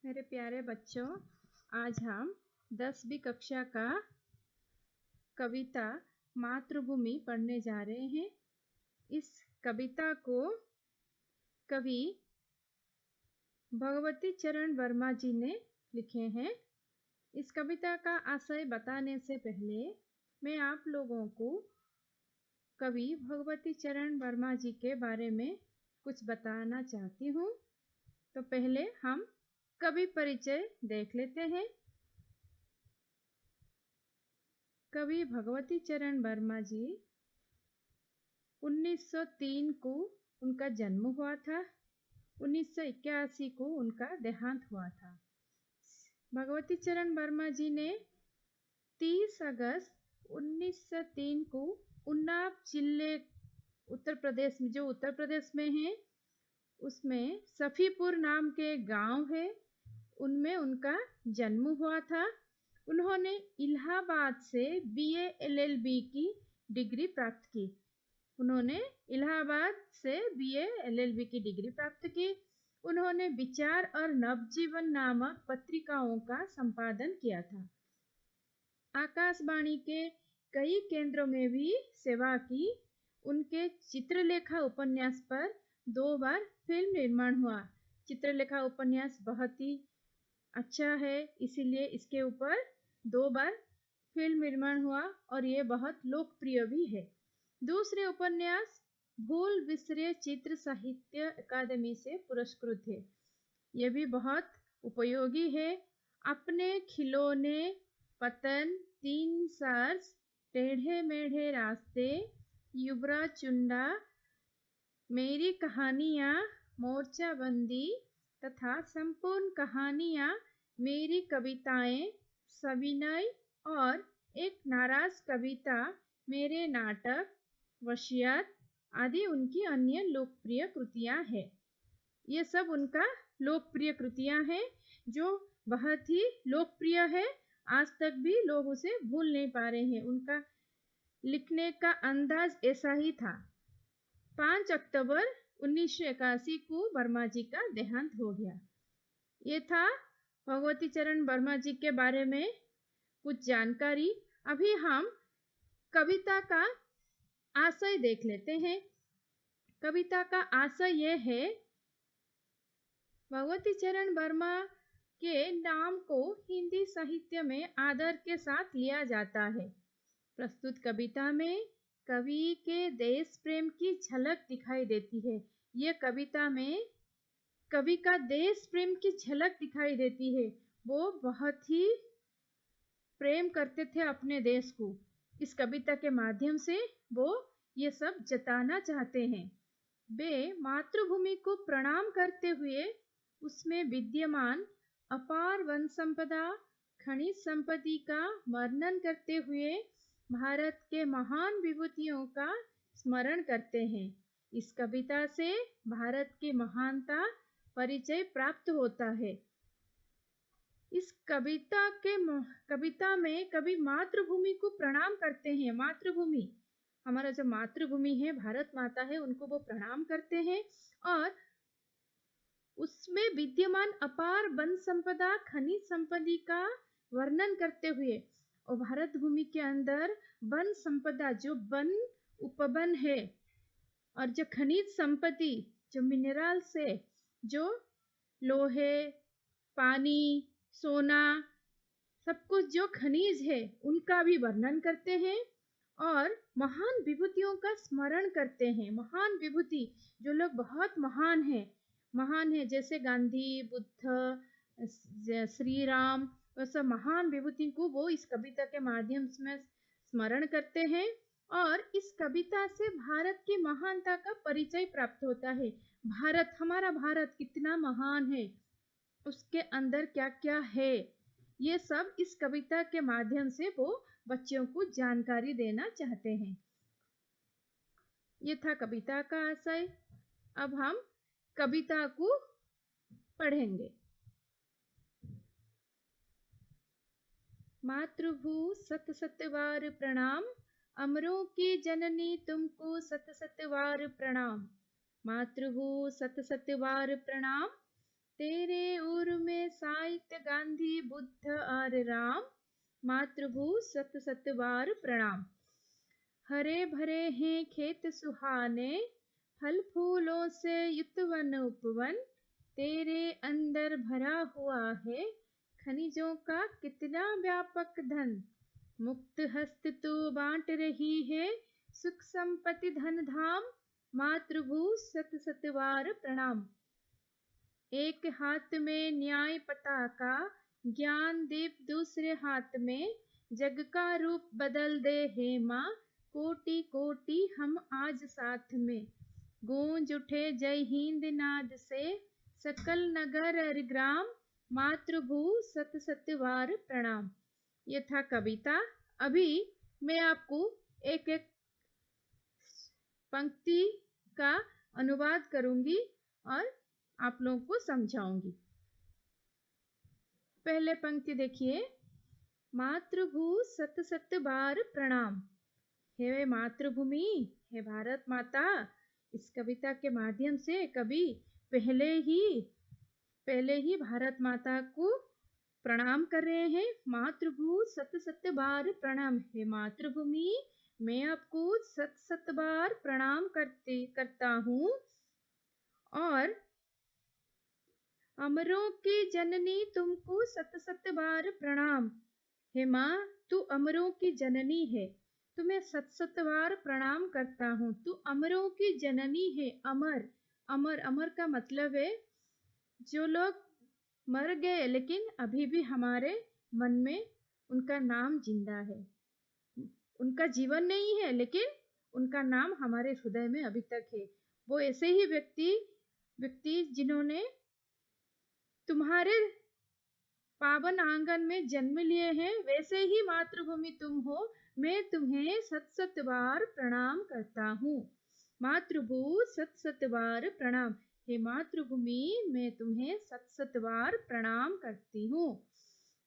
मेरे प्यारे बच्चों, आज हम 10वीं कक्षा का कविता मातृभूमि पढ़ने जा रहे हैं। इस कविता को कवि भगवती चरण वर्मा जी ने लिखे हैं। इस कविता का आशय बताने से पहले मैं आप लोगों को कवि भगवती चरण वर्मा जी के बारे में कुछ बताना चाहती हूँ। तो पहले हम कवि परिचय देख लेते हैं। कवि भगवती चरण वर्मा जी 1903 को उनका जन्म हुआ था। 1981 को उनका देहांत हुआ था। भगवती चरण वर्मा जी ने 30 अगस्त 1903 को उन्नाव जिले उत्तर प्रदेश में, जो उत्तर प्रदेश में है, उसमें सफीपुर नाम के गांव है, उनमें उनका जन्म हुआ था। उन्होंने इलाहाबाद से BA LLB की डिग्री प्राप्त की। उन्होंने विचार और नवजीवन नामक पत्रिकाओं का संपादन किया था। आकाशवाणी के कई केंद्रों में भी सेवा की। उनके चित्रलेखा उपन्यास पर 2 बार फिल्म निर्माण हुआ। चित्रलेखा उपन्यास बहुत ही अच्छा है, इसीलिए इसके ऊपर 2 बार फिल्म निर्माण हुआ और ये बहुत लोकप्रिय भी है। दूसरे उपन्यास भूल बिसरे चित्र साहित्य अकादमी से पुरस्कृत है। ये भी बहुत उपयोगी है। अपने खिलौने, पतन, 3 सर्स, टेढ़े मेढ़े रास्ते, युवराज चुंडा, मेरी कहानियाँ, मोर्चाबंदी तथा संपूर्ण कहानियाँ, मेरी कविताएं, सविनय और एक नाराज कविता, मेरे नाटक, वसीयत आदि उनकी अन्य लोकप्रिय कृतियां हैं। ये सब उनका लोकप्रिय कृतियां हैं जो बहुत ही लोकप्रिय है। आज तक भी लोग उसे भूल नहीं पा रहे हैं। उनका लिखने का अंदाज ऐसा ही था। 5 अक्टूबर 1981 को वर्मा जी का देहांत हो गया। ये था भगवती चरण वर्मा जी के बारे में कुछ जानकारी। अभी हम कविता का आशय देख लेते हैं। कविता का आशय यह है, भगवती चरण वर्मा के नाम को हिंदी साहित्य में आदर के साथ लिया जाता है। प्रस्तुत कविता में कवि के देश प्रेम की झलक दिखाई देती है। यह कविता में कवि का देश प्रेम की झलक दिखाई देती है। वो बहुत ही प्रेम करते थे अपने देश को। इस कविता के माध्यम से वो ये सब जताना चाहते हैं। वे मातृभूमि को प्रणाम करते हुए उसमें विद्यमान अपार वन संपदा, खनिज संपत्ति का वर्णन करते हुए भारत के महान विभूतियों का स्मरण करते हैं। इस कविता से भारत की महानता परिचय प्राप्त होता है। इस कविता में कवि मातृभूमि को प्रणाम करते हैं। मातृभूमि, हमारा जो मातृभूमि है, भारत माता है, उनको वो प्रणाम करते हैं और उसमें विद्यमान अपार वन संपदा, खनिज संपत्ति का वर्णन करते हुए, और भारत भूमि के अंदर वन संपदा, जो वन उपवन है, और जो खनिज संपत्ति, जो मिनरल से, जो लोहे, पानी, सोना, सब कुछ जो खनिज है, उनका भी वर्णन करते हैं और महान विभूतियों का स्मरण करते हैं। महान विभूति, जो लोग बहुत महान हैं, जैसे गांधी, बुद्ध, श्री राम, वैसे महान विभूति को वो इस कविता के माध्यम से स्मरण करते हैं और इस कविता से भारत की महानता का परिचय प्राप्त होता है। भारत, हमारा भारत कितना महान है, उसके अंदर क्या क्या है, ये सब इस कविता के माध्यम से वो बच्चों को जानकारी देना चाहते हैं। ये था कविता का आशय। अब हम कविता को पढ़ेंगे। मातृभू सत सत वार प्रणाम, अमरों की जननी तुमको सत सत वार प्रणाम। मातृभू सत सत वार प्रणाम, तेरे उर में साहित्य गांधी बुद्ध और राम, मातृभू सत सत बार प्रणाम। हरे भरे हैं खेत सुहाने, फल फूलों से युक्त वन उपवन, तेरे अंदर भरा हुआ है खनिजों का कितना व्यापक धन। मुक्त हस्त तू बांट रही है सुख संपत्ति धन धाम, मातृभू सत सत बार प्रणाम। एक हाथ में न्याय पताका, ज्ञान दीप दूसरे हाथ में, जग का रूप बदल दे हे माँ, कोटि कोटि हम आज साथ में। गूंज उठे जय हिंद नाद से सकल नगर और ग्राम, मातृभू सत सत बार प्रणाम। ये था कविता। अभी मैं आपको एक एक पंक्ति का अनुवाद करूंगी और आप लोगों को समझाऊंगी। पहले पंक्ति देखिए, मातृभू सत सत बार प्रणाम। हे मातृभूमि, हे भारत माता, इस कविता के माध्यम से कवि पहले ही भारत माता को प्रणाम कर रहे हैं। मातृभू सत सत बार प्रणाम। हे मातृभूमि, मैं आपको सत सत बार प्रणाम करता हूँ। और अमरों की जननी तुमको सत सत बार प्रणाम। हे माँ, तू अमरों की जननी है, तुम्हें सत सत बार प्रणाम करता हूँ। तू अमरों की जननी है। अमर अमर अमर का मतलब है जो लोग मर गए लेकिन अभी भी हमारे मन में उनका नाम जिंदा है। उनका जीवन नहीं है लेकिन उनका नाम हमारे हृदय में अभी तक है। वो ऐसे ही व्यक्ति जिन्होंने तुम्हारे पावन आंगन में जन्म लिए हैं, वैसे ही मातृभूमि तुम हो। मैं तुम्हें सत सत बार प्रणाम करता हूँ। मातृभू सत सत बार प्रणाम। हे मातृभूमि, मैं तुम्हें सत सत बार प्रणाम करती हूँ।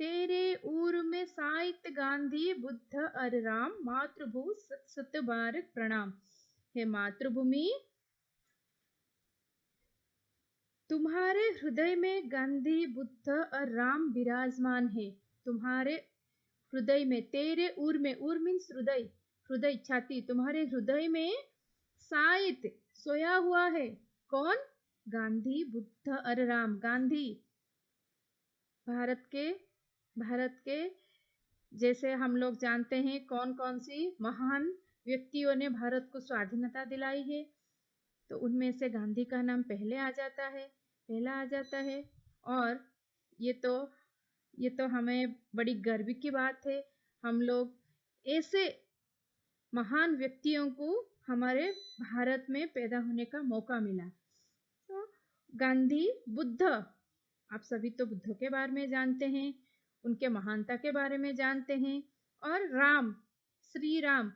तेरे उर में साहित्य गांधी बुद्ध और राम, मातृभू सत सत बार प्रणाम। हे मातृभूमि, तुम्हारे हृदय में गांधी बुद्ध और राम विराजमान है। तुम्हारे हृदय में, तेरे उर में, उर मीन्स हृदय, हृदय छाती, तुम्हारे हृदय में साहित्य सोया हुआ है। कौन? गांधी बुद्ध और राम। गांधी भारत के जैसे हम लोग जानते हैं कौन कौन सी महान व्यक्तियों ने भारत को स्वाधीनता दिलाई है, तो उनमें से गांधी का नाम पहला आ जाता है। और ये तो हमें बड़ी गर्व की बात है। हम लोग ऐसे महान व्यक्तियों को हमारे भारत में पैदा होने का मौका मिला। तो गांधी, बुद्ध, आप सभी तो बुद्ध के बारे में जानते हैं, उनके महानता के बारे में जानते हैं। और राम, श्री राम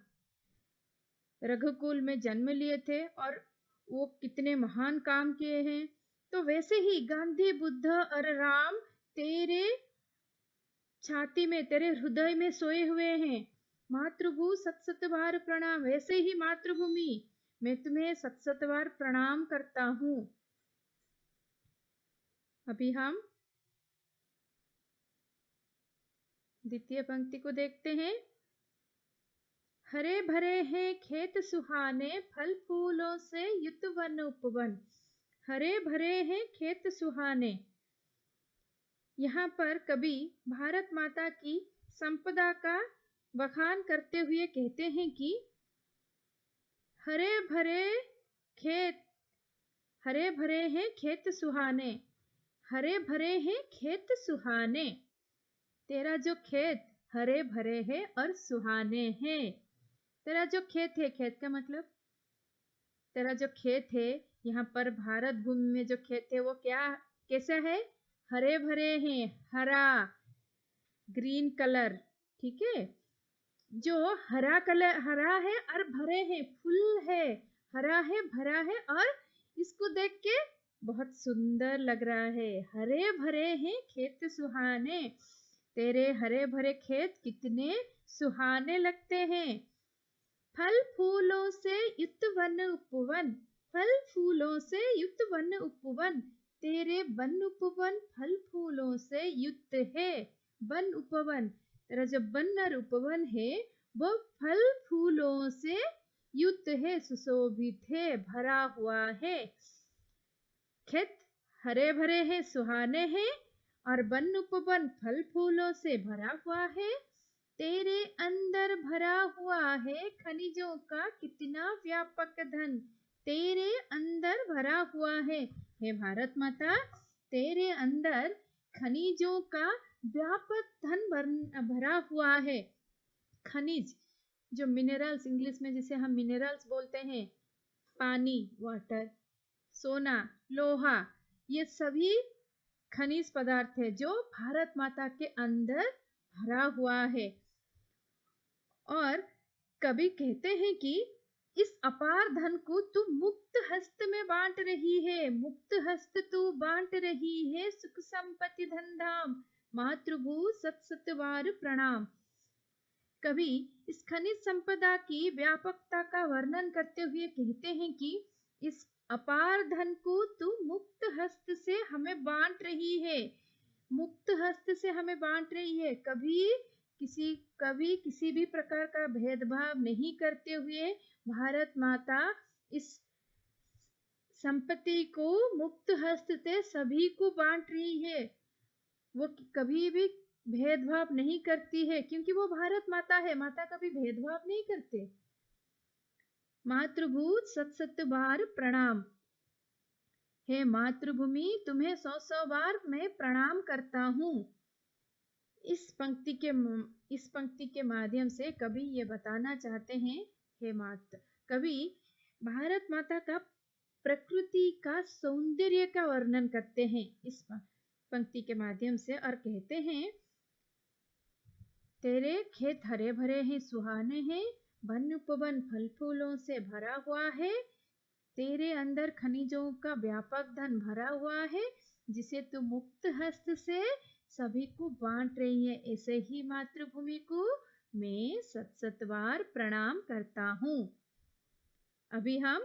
रघुकुल में जन्म लिए थे और वो कितने महान काम किए हैं। तो वैसे ही गांधी, बुद्ध और राम तेरे छाती में, तेरे हृदय में सोए हुए हैं। मातृभू सत सत बार प्रणाम। वैसे ही मातृभूमि, मैं तुम्हें सत सत बार प्रणाम करता हूँ। अभी हम द्वितीय पंक्ति को देखते हैं। हरे भरे हैं खेत सुहाने, फल फूलों से युक्त वन उपवन। हरे भरे हैं खेत सुहाने। यहाँ पर कवि भारत माता की संपदा का बखान करते हुए कहते हैं कि हरे भरे हैं खेत सुहाने। हरे भरे हैं खेत सुहाने। तेरा जो खेत हरे भरे है और सुहाने हैं। तेरा जो खेत है, खेत का मतलब, तेरा जो खेत है यहाँ पर भारत भूमि में जो खेत है वो कैसा है? हरे भरे हैं, हरा, ग्रीन कलर, ठीक है। जो हरा है और भरे हैं, फुल है, हरा है, भरा है और इसको देख के बहुत सुंदर लग रहा है। हरे भरे हैं खेत सुहाने। तेरे हरे भरे खेत कितने सुहाने लगते हैं। फल फूलों से युक्त वन उपवन। फल फूलों से युक्त वन उपवन। तेरे वन उपवन फल फूलों फूलों से युक्त है। वन उपवन, तेरा जो वन और उपवन है वो फल फूलों से युक्त है, सुशोभित है, भरा हुआ है। खेत हरे भरे हैं, सुहाने हैं, और वन उपवन फल फूलों से भरा हुआ है। तेरे अंदर भरा हुआ है खनिजों का कितना व्यापक धन। तेरे अंदर भरा हुआ है, हे भारत माता, तेरे अंदर खनिजों का व्यापक धन भरा हुआ है। खनिज जो मिनरल्स, इंग्लिश में जिसे हम मिनरल्स बोलते हैं, पानी, वाटर, सोना, लोहा, ये सभी खनिज पदार्थ है जो भारत माता के अंदर भरा हुआ है। और कवि कहते हैं कि इस अपार धन को तू मुक्त हस्त में बांट रही है, मुक्त हस्त तू बांट रही है, सुख संपत्ति धन धाम, मातृभू सत सत बार प्रणाम। कवि इस खनिज संपदा की व्यापकता का वर्णन करते हुए कहते हैं कि इस अपार धन को तू मुक्त हस्त से हमें बांट रही है, मुक्त हस्त से हमें बांट रही है। कभी किसी भी प्रकार का भेदभाव नहीं करते हुए भारत माता इस संपत्ति को मुक्त हस्त से सभी को बांट रही है। वो कभी भी भेदभाव नहीं करती है, क्योंकि वो भारत माता है। माता कभी भेदभाव नहीं करते। मातृभूत सत सत बार प्रणाम, हे मातृभूमि तुम्हें 100 बार मैं प्रणाम करता हूँ। इस पंक्ति के माध्यम से कवि ये बताना चाहते हैं, हे माता, कवि भारत माता का प्रकृति का सौंदर्य का वर्णन करते हैं इस पंक्ति के माध्यम से, और कहते हैं तेरे खेत हरे भरे हैं, सुहाने हैं, वन उपवन फल फूलों से भरा हुआ है। तेरे अंदर खनिजों का व्यापक धन भरा हुआ है, जिसे तू मुक्त हस्त से सभी को बांट रही है। ऐसे ही मातृभूमि को मैं सत सत बार प्रणाम करता हूँ। अभी हम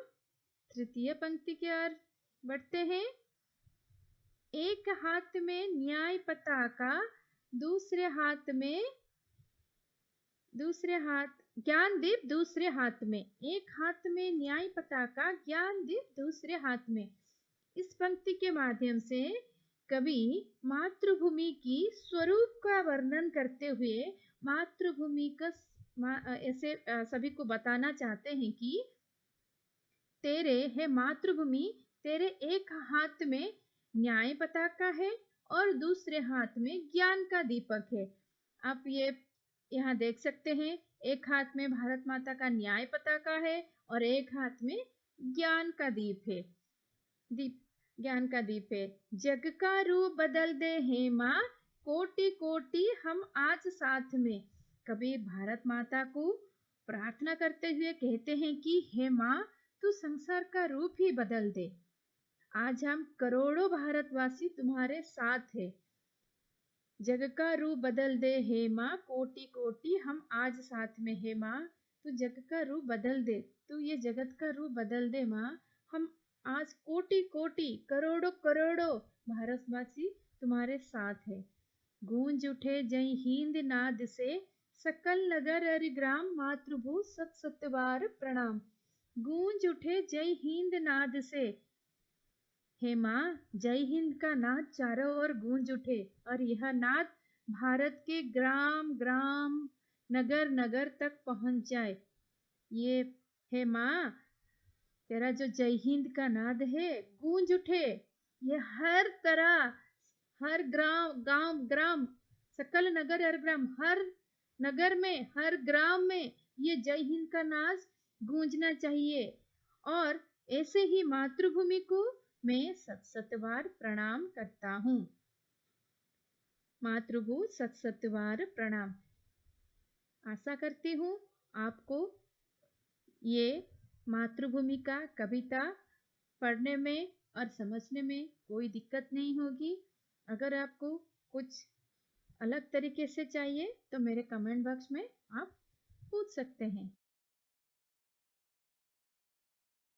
तृतीय पंक्ति की ओर बढ़ते हैं। एक हाथ में न्याय पताका, दूसरे हाथ ज्ञान दीप दूसरे हाथ में। एक हाथ में न्याय पताका, ज्ञान दीप दूसरे हाथ में। इस पंक्ति के माध्यम से कवि मातृभूमि की स्वरूप का वर्णन करते हुए मातृभूमि का ऐसे सभी को बताना चाहते हैं कि तेरे, हे मातृभूमि, तेरे एक हाथ में न्याय पताका है और दूसरे हाथ में ज्ञान का दीपक है। आप ये यहाँ देख सकते हैं, एक हाथ में भारत माता का न्याय पताका है और एक हाथ में ज्ञान का दीप है, ज्ञान का दीप है। जग का रूप बदल दे हे माँ, कोटि कोटि हम आज साथ में। कभी भारत माता को प्रार्थना करते हुए कहते हैं कि हे माँ, तू संसार का रूप ही बदल दे। आज हम करोड़ों भारतवासी तुम्हारे साथ है। जग का रूप बदल दे हे माँ, कोटि कोटि हम आज साथ में। हे माँ, तू जग का रूप बदल दे, तू ये जगत का रूप बदल दे माँ। हम आज कोटि कोटि करोड़ों करोड़ों भारतवासी तुम्हारे साथ है। गूंज उठे जय हिंद नाद से, सकल नगर अरि ग्राम, मातृभू सत सत बार प्रणाम। गूंज उठे जय हिंद नाद से, हे माँ, जय हिंद का नाद चारों ओर गूंज उठे और यह नाद भारत के ग्राम ग्राम, नगर नगर तक पहुंच जाए। ये हे माँ, तेरा जो जय हिंद का नाद है गूंज उठे, ये हर तरह, हर गांव ग्राम, सकल नगर और ग्राम, हर नगर में, हर ग्राम में ये जय हिंद का नाद गूंजना चाहिए। और ऐसे ही मातृभूमि को मैं सत सत बार प्रणाम करता हूँ। मातृभू सत सत बार प्रणाम। आशा करती हूँ आपको ये मातृभूमि का कविता पढ़ने में और समझने में कोई दिक्कत नहीं होगी। अगर आपको कुछ अलग तरीके से चाहिए तो मेरे कमेंट बॉक्स में आप पूछ सकते हैं।